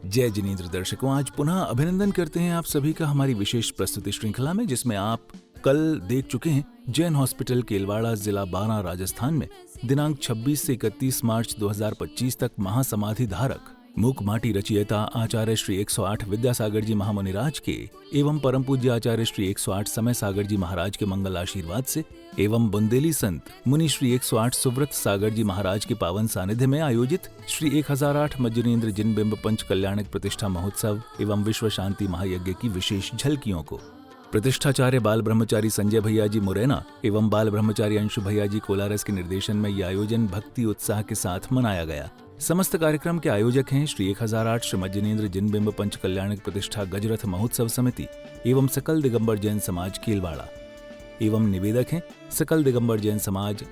जय जिनेंद्र दर्शकों, आज पुनः अभिनंदन करते हैं आप सभी का हमारी विशेष प्रस्तुति श्रृंखला में, जिसमें आप कल देख चुके हैं जैन हॉस्पिटल केलवाड़ा, जिला बारां, राजस्थान में दिनांक 26 से 31 मार्च 2025 तक महासमाधि धारक मूक माटी रचयिता आचार्य श्री 108 विद्यासागर जी महामुनिराज के एवं परम पूज्य आचार्य श्री 108 समय सागर जी महाराज के मंगल आशीर्वाद से एवं बुंदेली संत मुनि श्री 108 सुव्रत सागर जी महाराज के पावन सानिध्य में आयोजित श्री 1008 मज्जनेन्द्र जिनबिंब पंच कल्याणक प्रतिष्ठा महोत्सव एवं विश्व शांति महायज्ञ की विशेष झलकियों को प्रतिष्ठाचार्य बाल ब्रह्मचारी संजय भैया जी मुरैना एवं बाल ब्रह्मचारी अंशु भैया जी कोलारस के निर्देशन में यह आयोजन भक्ति उत्साह के साथ मनाया गया। समस्त कार्यक्रम के आयोजक हैं श्री 1008 श्री मज्जनेन्द्र जिनबिंब पंच कल्याणक प्रतिष्ठा गजरथ महोत्सव समिति एवं सकल दिगंबर जैन समाज केलवाड़ा एवं निवेदक हैं सकल दिगंबर जैन समाज,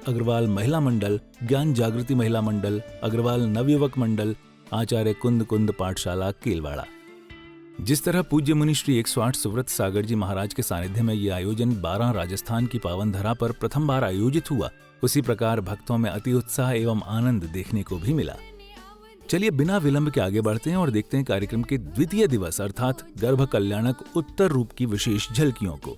अग्रवाल महिला मंडल, ज्ञान जागृति महिला मंडल, अग्रवाल नवयुवक मंडल, आचार्य कुंद पाठशाला केलवाड़ा। जिस तरह पूज्य मुनि श्री 108 सुव्रत सागर जी महाराज के सानिध्य में ये आयोजन बारां, राजस्थान की पावन धरा पर प्रथम बार आयोजित हुआ, उसी प्रकार भक्तों में अति उत्साह एवं आनंद देखने को भी मिला। चलिए बिना विलंब के आगे बढ़ते हैं और देखते हैं कार्यक्रम के द्वितीय दिवस अर्थात गर्भ कल्याणक उत्तर रूप की विशेष झलकियों को।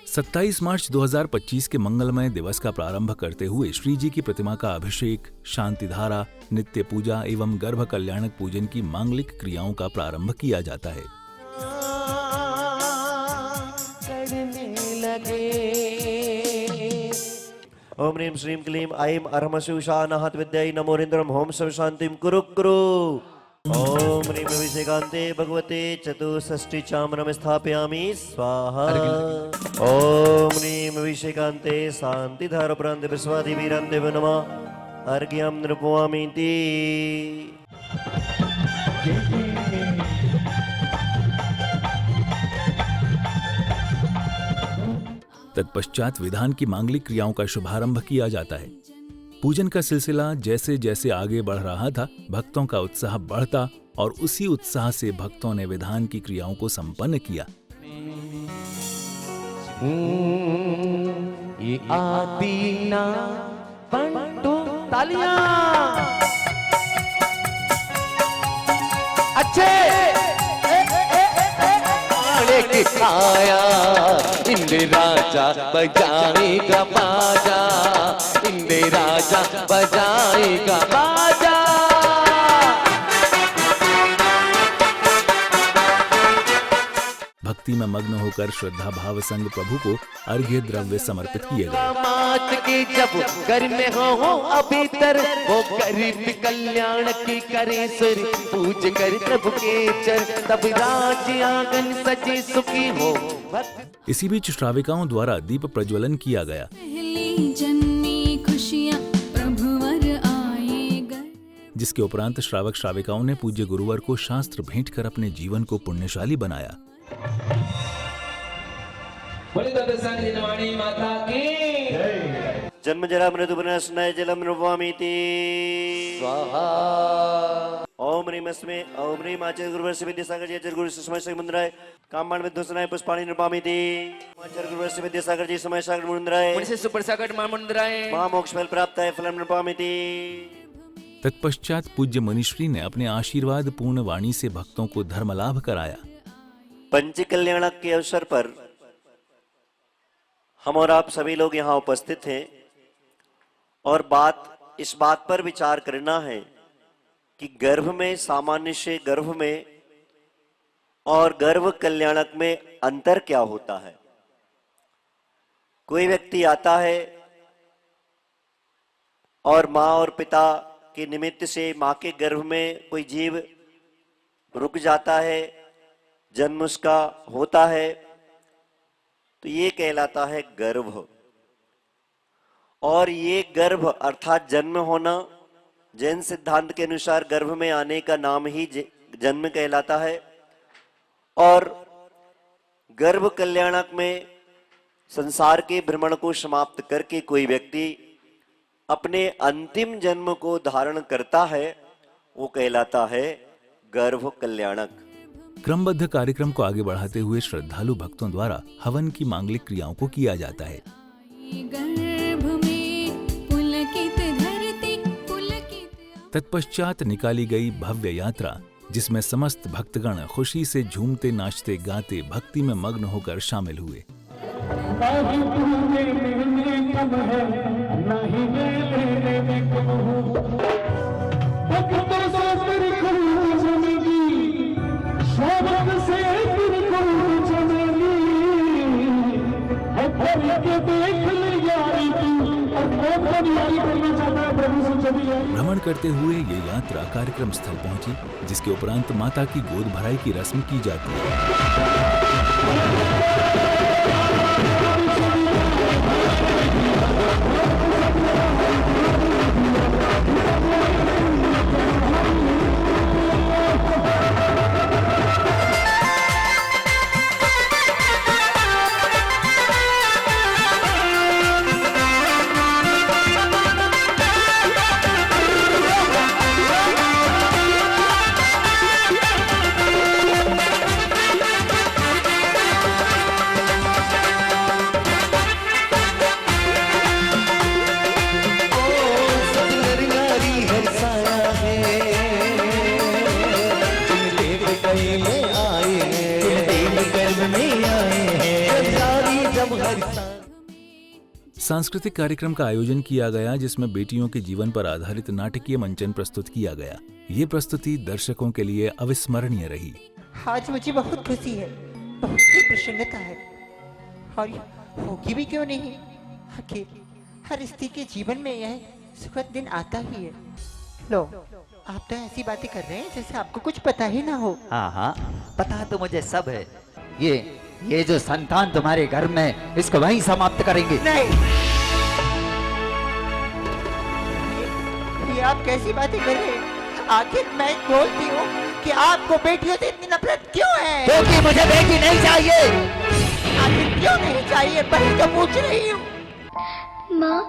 27 मार्च 2025 के मंगलमय दिवस का प्रारंभ करते हुए श्री जी की प्रतिमा का अभिषेक, शांतिधारा, नित्य पूजा एवं गर्भ कल्याणक पूजन की मांगलिक क्रियाओं का प्रारंभ किया जाता है। ओम ह्रीं श्रीं क्लीं ऐं अरमशुषानाहत विद्याय नमोरिन्द्रम होम सर्व शांतिम कुरु कुरु। ओम ह्रीं अभिषेकान्ते भगवते चतुष्षष्टि चामरम स्थापयामि स्वाहा। ओम ह्रीं अभिषेकान्ते शांतिधार प्रान्ते विश्वादि वीरान्ते नमः अर्घ्यं नृपयामीति। तत्पश्चात विधान की मांगलिक क्रियाओं का शुभारंभ किया जाता है। पूजन का सिलसिला जैसे जैसे आगे बढ़ रहा था, भक्तों का उत्साह बढ़ता और उसी उत्साह से भक्तों ने विधान की क्रियाओं को संपन्न किया। ये आदीना पंटू तालियां अच्छे आया इंद्र राजा बजाएगा बाजा, इंद्र राजा बजाएगा बाजा। भक्ति में मग्न होकर श्रद्धा भाव संग प्रभु को अर्घ्य द्रव्य समर्पित किए गए। मात के जब घर में हो अभीतर वो गरीब कल्याण की करे सुर पूज कर प्रभु के चर, तब राज आंगन सजे सुखी हो। इसी बीच श्राविकाओं द्वारा दीप प्रज्वलन किया गया। जिसके उपरांत श्रावक श्राविकाओं ने पूज्य गुरुवर को शास्त्र भेंट कर अपने जीवन को पुण्यशाली बनाया। जन्म जरा मृत्यु विनाशनाय जलम नृपयामीति स्वाहा। ओम ह्रीं अस्मै ओम ह्रीं आचार्य गुरुवर से विद्यासागर जी आचार्य गुरु समय सागर मुनिराय कामबाण विध्वंसनाय पुष्पाणि नृपयामीति। आचार्य गुरुवर से विद्यासागर जी समय सागर मुनिराय मुनि से सुपर सागर मुनिराय महामोक्ष फल प्राप्त है फलम नृपयामीति। तत्पश्चात पूज्य मनीश्री ने अपने आशीर्वाद पूर्ण वाणी से भक्तों को धर्म लाभ कराया। पंच कल्याणक के अवसर पर हम और आप सभी लोग यहाँ उपस्थित हैं और इस बात पर विचार करना है कि गर्भ में, सामान्य से गर्भ में और गर्भ कल्याणक में अंतर क्या होता है। कोई व्यक्ति आता है और माँ और पिता के निमित्त से माँ के गर्भ में कोई जीव रुक जाता है, जन्म उसका होता है, तो ये कहलाता है गर्भ। और ये गर्भ अर्थात जन्म होना, जैन सिद्धांत के अनुसार गर्भ में आने का नाम ही जन्म कहलाता है। और गर्भ कल्याणक में संसार के भ्रमण को समाप्त करके कोई व्यक्ति अपने अंतिम जन्म को धारण करता है, वो कहलाता है गर्भ कल्याणक। क्रमबद्ध कार्यक्रम को आगे बढ़ाते हुए श्रद्धालु भक्तों द्वारा हवन की मांगलिक क्रियाओं को किया जाता है। तत्पश्चात निकाली गई भव्य यात्रा जिसमें समस्त भक्तगण खुशी से झूमते नाचते गाते भक्ति में मग्न होकर शामिल हुए। भ्रमण करते हुए ये यात्रा कार्यक्रम स्थल पहुंची, जिसके उपरांत माता की गोद भराई की रस्म की जाती है। सांस्कृतिक कार्यक्रम का आयोजन किया गया, जिसमें बेटियों के जीवन पर आधारित नाटकीय मंचन प्रस्तुत किया गया। ये प्रस्तुति दर्शकों के लिए अविस्मरणीय रही। आज मुझे बहुत खुशी है, बहुत ही प्रसन्नता है, और होगी भी क्यों नहीं। आखिर हर स्त्री के जीवन में यह सुखद दिन आता ही है। लो, आप तो ऐसी बातें कर रहे हैं जैसे आपको कुछ पता ही ना हो। हाँ हाँ, पता तो मुझे सब है। ये जो संतान तुम्हारे घर में, इसको वहीं समाप्त करेंगे। नहीं, ये आप कैसी बातें कर रहे हैं? आखिर मैं बोलती हूँ कि आपको बेटियों से इतनी नफरत क्यों है? क्योंकि मुझे बेटी नहीं चाहिए। आखिर क्यों नहीं चाहिए, वही तो पूछ रही हूँ। माँ,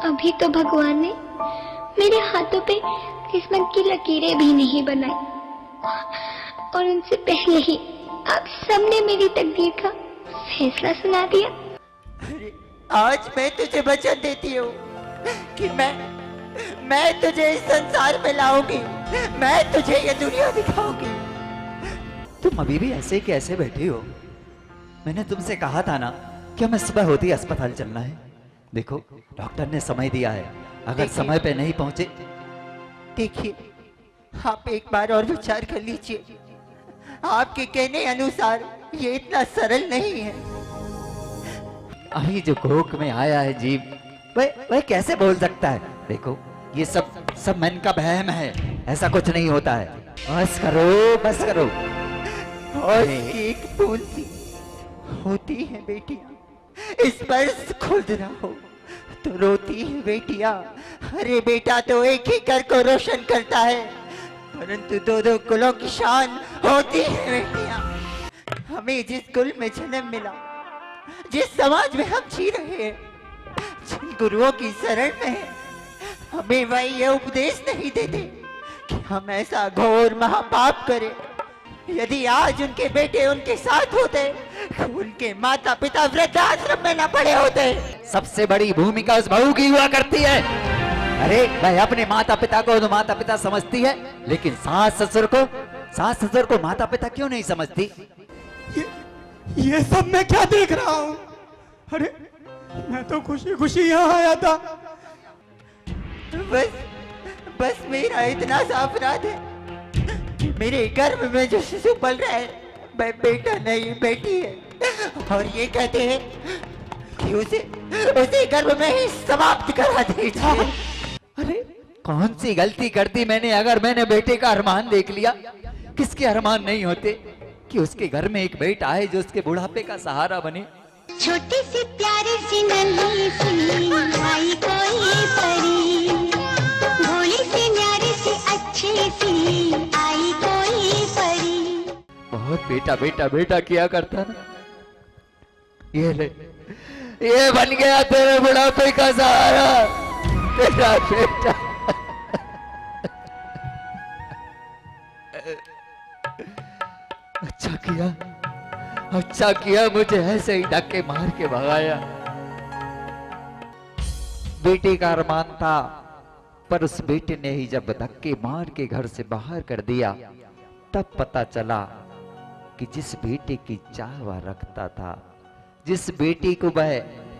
अभी तो भगवान ने मेरे हाथों पे किस्मत की लकीरें भी नहीं बनाई, और उनसे पहले ही आप सबने मेरी तकदीर का फैसला सुना दिया। अरे, आज मैं तुझे वचन देती हूँ कि मैं तुझे इस संसार में लाऊंगी, मैं तुझे ये दुनिया दिखाऊंगी। तुम अभी भी ऐसे कैसे बैठी हो? मैंने तुमसे कहा था ना कि हमें सुबह होती अस्पताल चलना है। देखो, डॉक्टर ने समय दिया है, अगर समय पे नहीं पहुंचे। देखिए, आप एक बार और विचार कर लीजिए। आपके कहने अनुसार ये इतना सरल नहीं है। अभी जो कोख में आया है जीव, वह कैसे बोल सकता है? देखो, ये सब मन का वहम है, ऐसा कुछ नहीं होता है। बस करो, बस करो। और एक बूंद सी होती है बेटियां, इस पर खुद रहो तो रोती है बेटियां। अरे बेटा तो एक ही घर को रोशन करता है, परंतु दो दो कुलों की शान होती है बेटियां। हमें जिस कुल में जन्म मिला, जिस समाज में हम जी रहे हैं, जिन गुरुओं की शरण में है, हमें वह ये उपदेश नहीं देते कि हम ऐसा घोर महापाप करें। यदि आज उनके बेटे उनके साथ होते, उनके माता पिता वृद्धाश्रम में न पड़े होते। सबसे बड़ी भूमिका उस बहू की हुआ करती है। अरे, वह अपने माता पिता को तो माता पिता समझती है, लेकिन सास ससुर को माता पिता क्यों नहीं समझती? ये सब मैं क्या देख रहा हूँ? अरे, मैं तो खुशी खुशी यहाँ आया था। बस मेरा इतना सा अपराध है, मेरे गर्भ में जो शिशु पल रहा है वह बेटा नहीं बेटी है, और ये कहते हैं कि उसे गर्भ में ही समाप्त करा दीजिए। अरे, कौन सी गलती करती मैंने अगर मैंने बेटे का अरमान देख लिया? किसके अरमान नहीं होते कि उसके घर में एक बेटा है जो उसके बुढ़ापे का सहारा बने। छोटी सी प्यारी सी नन्ही सी आई कोई परी, भोली सी न्यारी सी अच्छी सी आई कोई परी। बहुत बेटा बेटा बेटा किया करता ना, ये ले, ये बन गया तेरे बुढ़ापे का सहारा, तेरा बेटा। अच्छा किया मुझे ऐसे ही धक्के मार के भगाया। बेटे का अरमान था, पर उस बेटे ने ही जब धक्के मार के घर से बाहर कर दिया, तब पता चला कि जिस बेटे की चाह वह रखता था, जिस बेटी को वह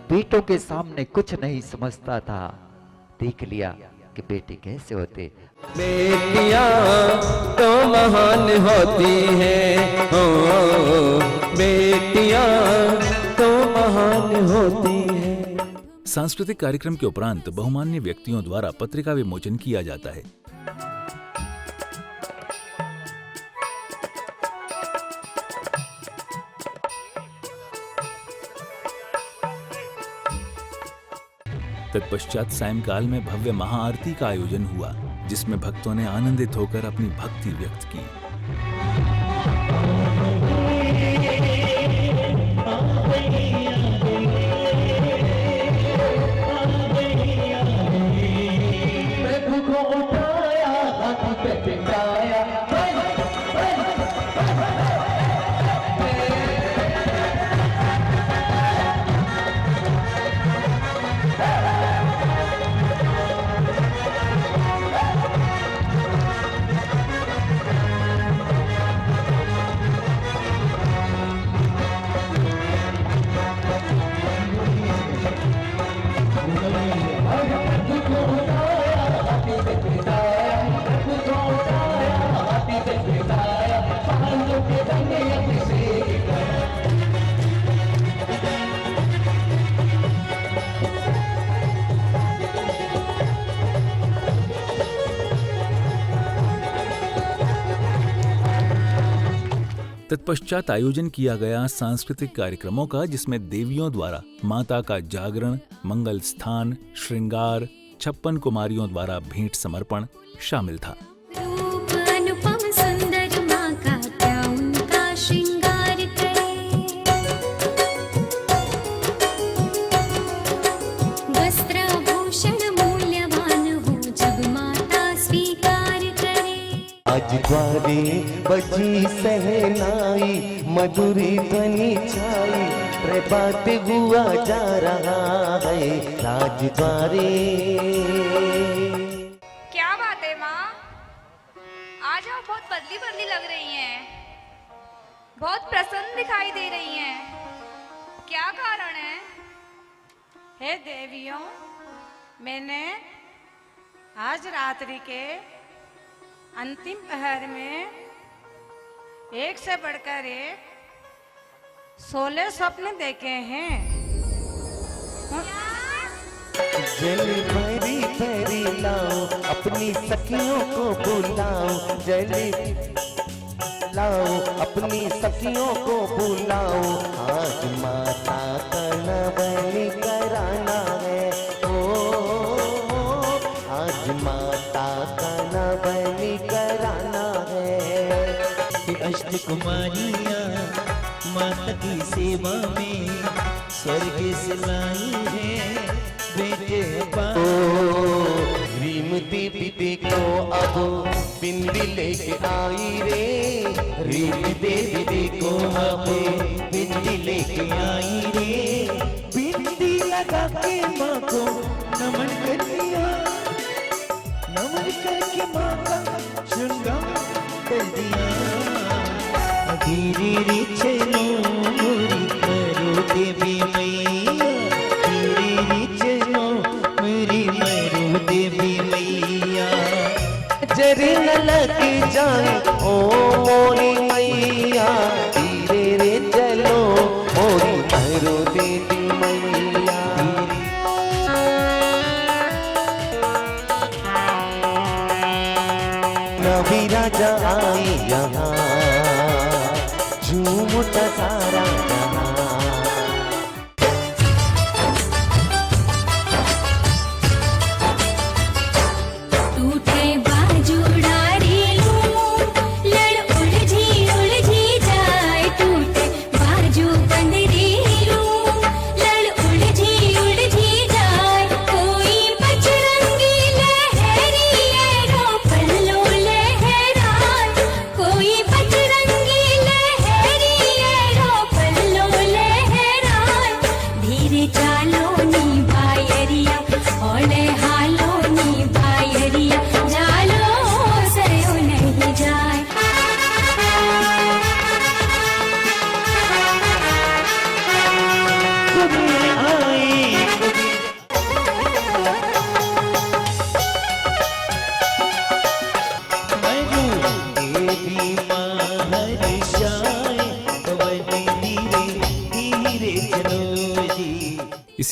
बेटों के सामने कुछ नहीं समझता था, देख लिया कि बेटे कैसे होते। बेटियां तो महान होती हैं, हो बेटियां तो महान होती हैं। सांस्कृतिक कार्यक्रम के उपरांत बहुमान्य व्यक्तियों द्वारा पत्रिका विमोचन किया जाता है। तत्पश्चात सायंकाल में भव्य महाआरती का आयोजन हुआ, जिसमें भक्तों ने आनंदित होकर अपनी भक्ति व्यक्त की। तत्पश्चात आयोजन किया गया सांस्कृतिक कार्यक्रमों का, जिसमें देवियों द्वारा माता का जागरण, मंगल स्थान, श्रृंगार, 56 कुमारियों द्वारा भेंट समर्पण शामिल था। रूप अनुपम सुंदर माँ का क्या उनका श्रृंगार करे, वस्त्र भूषण मूल्यवान हो जब माता स्वीकार करे। आज द्वारे बजी सहनाई, मधुरी ध्वनि छाई, प्रभात हुआ जा रहा है राजद्वारे। क्या बात है माँ, आज आप बहुत बदली बदली लग रही हैं, बहुत प्रसन्न दिखाई दे रही हैं, क्या कारण है? हे देवियों, मैंने आज रात्रि के अंतिम पहर में एक से बढ़कर एक 16 स्वप्न देखे हैं। जल भरी भरी लाओ, अपनी सखियों को बुलाओ, जल लाओ अपनी सखियों को बुलाओ, आज माता का नवन कराना है, ओ आज माता का नवन कराना है। अष्ट कुमारियाँ माता की सेवा में स्वर्ग से लाई है बेटे रीम देवी देखो अब बिंदी लेके आई रे, रीम देवी देखो अब बिंदी लेके आई रे, बिंदी लगा के माँ को नमन कर दिया, नमन करके माँ का श्रृंगार कर दिया। धीरे चलो मोरी करो देवी मैया, धीरे चलो मेरी मरो देवी मैया। जरी न लग जाए ओ मोरी मैया, धीरे रे चलो मोरी मरो देवी मैया। नवी राजा आई यहाँ, झूमता सारा जहां। टूटे बाजू डारी लूं, लड़ उलझी जाए, टूटे बाजू बंदरी लूं, लड़ उलझी जाए, कोई पचरंगी लहरी रो पल्लो लहराए, कोई पचरंगी लहरी रो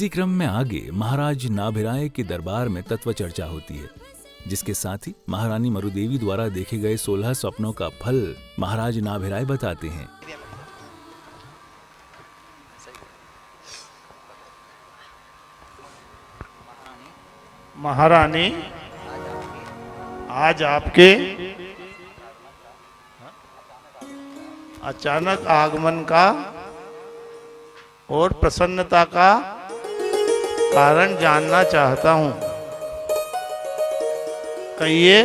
इसी क्रम में आगे महाराज नाभिराय के दरबार में तत्व चर्चा होती है, जिसके साथ ही महारानी मरुदेवी द्वारा देखे गए 16 स्वप्नों का फल महाराज नाभिराय बताते हैं। महारानी, आज आपके अचानक आगमन का और प्रसन्नता का कारण जानना चाहता हूं। कहिए।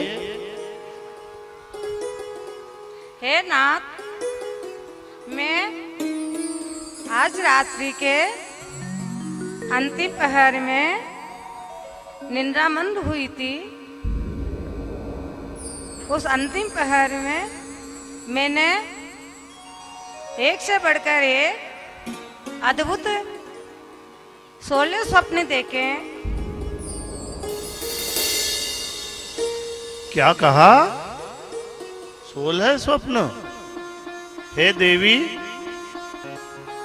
हे नाथ, मैं आज रात्रि के अंतिम पहर में निंद्रामंद हुई थी। उस अंतिम पहर में मैंने एक से बढ़कर एक अद्भुत 16 स्वप्न देखे। क्या कहा? 16 स्वप्न? हे देवी,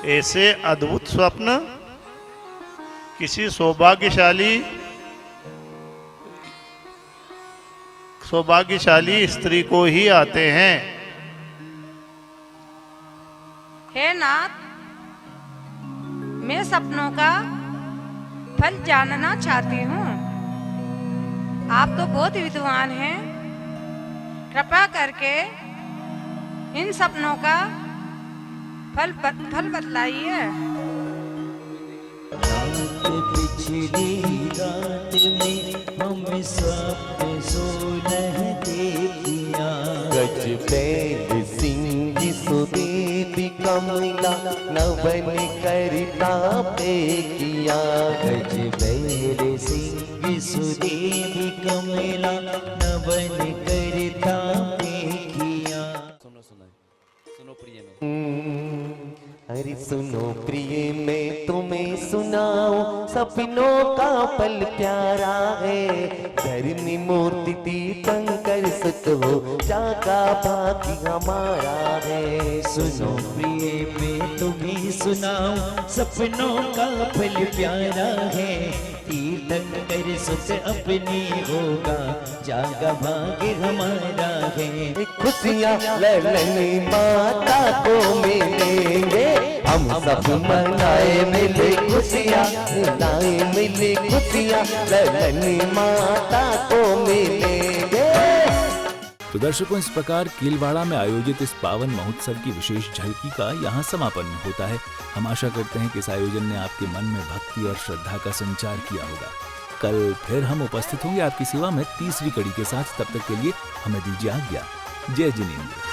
ऐसे अद्भुत स्वप्न किसी सौभाग्यशाली स्त्री को ही आते हैं। हे नाथ, मैं सपनों का फल जानना चाहती हूँ। आप तो बहुत विद्वान हैं, कृपा करके इन सपनों का फल बतलाइए। पिछली रात में हम स्वप्न 16 देखिया। गज बैल सिंह सुदेवी कमला नवन करता पे किया। गज बैल सिंह सुदेवी कमला नवन करता देखिया। सुनो प्रिय में। अरे सुनो प्रिय मैं तुम्हें सुनाऊं, सपनों का पल प्यारा है। धरनी मूर्ति तीर्थंकर सुत हो, जागा भाग्य हमारा है। सुनो प्रिय मैं तुम्हें सुनाऊं, सपनों का पल प्यारा है। तीर्थंकर सुत अपनी होगा, जागा भाग्य हमारा है। खुशियाँ ललनी माता को मिलेंगे, हम सब मनाए मिले खुशियाँ, मनाए मिले खुशियाँ, ललनी माता को मिलेंगे। तो दर्शकों, इस प्रकार कीलवाड़ा में आयोजित इस पावन महोत्सव की विशेष झलकी का यहाँ समापन होता है। हम आशा करते हैं कि इस आयोजन ने आपके मन में भक्ति और श्रद्धा का संचार किया होगा। कल फिर हम उपस्थित होंगे आपकी सेवा में तीसरी कड़ी के साथ। तब तक के लिए हमें दीजिए आज्ञा। जय जिनेंद्र।